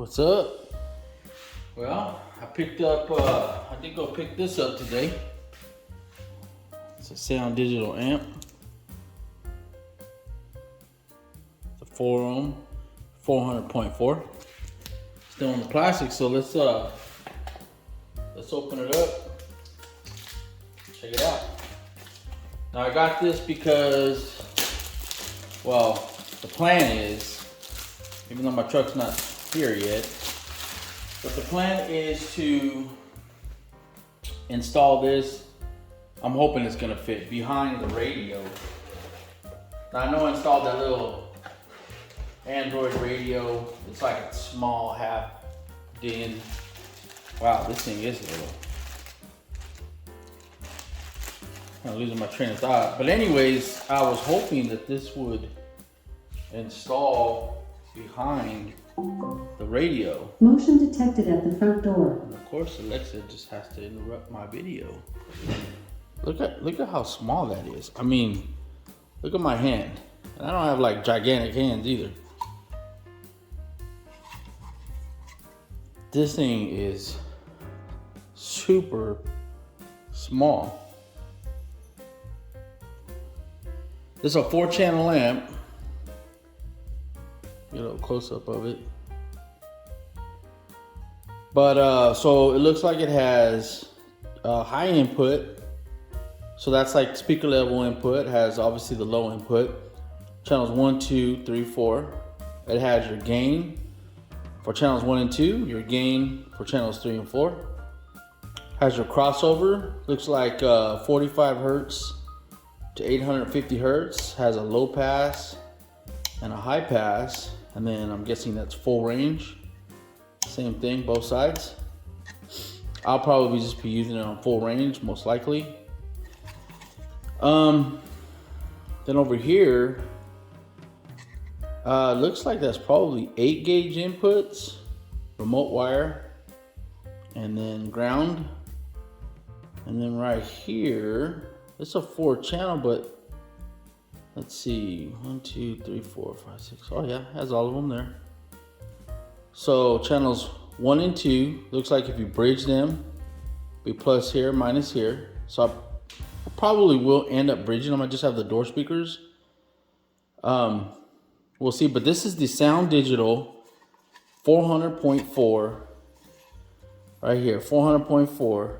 What's up? Well, I picked up, I think I'll pick this up today. It's a Sound Digital amp. It's a 4 ohm, 400.4. Still in the plastic, so let's open it up. Check it out. Now I got this because, well, the plan is, even though my truck's not here yet, but the plan is to install this. I'm hoping it's gonna fit behind the radio. Now I know I installed that little Android radio. It's like a small half DIN. Wow, this thing is little. I'm losing my train of thought. But anyways, I was hoping that this would install behind the radio. Motion detected at the front door. And of course, Alexa just has to interrupt my video. Look at how small that is. I mean, look at my hand. And I don't have like gigantic hands either. This thing is super small. This is a 4-channel amp. Get a little close up of it. But so it looks like it has high input. So that's like speaker level input. It has obviously the low input. Channels 1, 2, 3, 4. It has your gain for channels 1 and 2. Your gain for channels 3 and 4. Has your crossover. Looks like 45 hertz to 850 hertz. Has a low pass and a high pass. And then I'm guessing that's full range. Same thing, both sides. I'll probably just be using it on full range, most likely. Then over here, looks like that's probably 8 gauge inputs, remote wire, and then ground. And then right here, it's a 4-channel, but let's see, 1, 2, 3, 4, 5, 6. Oh yeah, has all of them there. So channels 1 and 2, looks like if you bridge them, be plus here, minus here. So I probably will end up bridging them. I just have the door speakers. We'll see, but this is the Sound Digital 400.4 right here, 400.4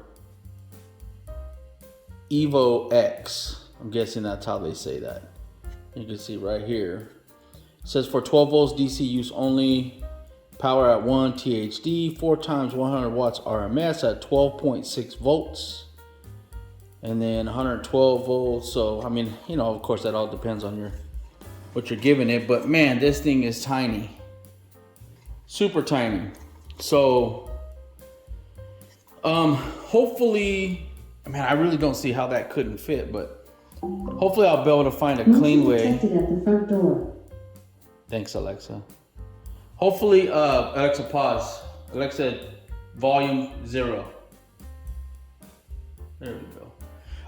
EVOX. I'm guessing that's how they say that. You can see right here. It says for 12 volts DC use only. Power at 1 THD, 4 times 100 watts RMS at 12.6 volts. And then 112 volts. So, I mean, you know, of course that all depends on what you're giving it. But man, this thing is tiny. Super tiny. So, hopefully, I mean, I really don't see how that couldn't fit, but hopefully I'll be able to find a clean way. Detected at the front door. Thanks, Alexa. Hopefully, Alexa, pause. Alexa, volume 0. There we go.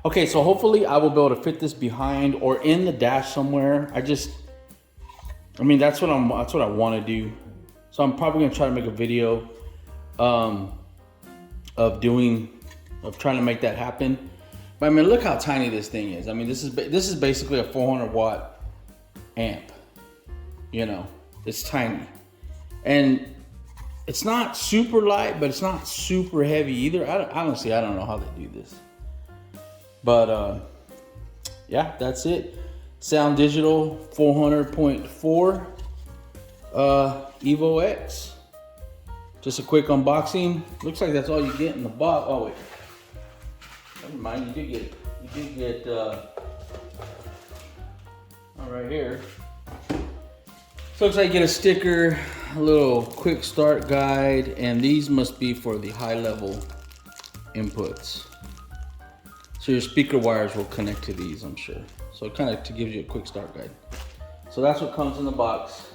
Okay, so hopefully I will be able to fit this behind or in the dash somewhere. I mean, that's what I want to do. So I'm probably gonna try to make a video of trying to make that happen. But I mean, look how tiny this thing is. I mean, this is basically a 400 watt amp. You know, it's tiny. And it's not super light, but it's not super heavy either. Honestly, I don't know how they do this. But yeah, that's it. Sound Digital 400.4 EVOX. Just a quick unboxing. Looks like that's all you get in the box. Oh wait, never mind. You did get right here. So looks like you get a sticker, a little quick start guide, and these must be for the high level inputs. So your speaker wires will connect to these, I'm sure. So it kind of gives you a quick start guide. So that's what comes in the box.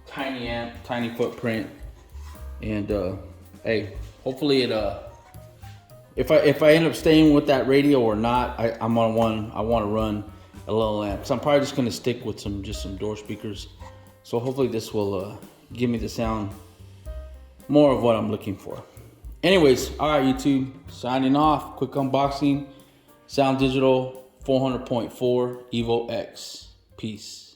Tiny amp, tiny footprint, and hey, hopefully it. If I end up staying with that radio or not, I want to run a little amp. So I'm probably just gonna stick with some door speakers. So hopefully this will give me the sound, more of what I'm looking for. Anyways, all right, YouTube, signing off. Quick unboxing. Sound Digital 400.4 EVOX. Peace.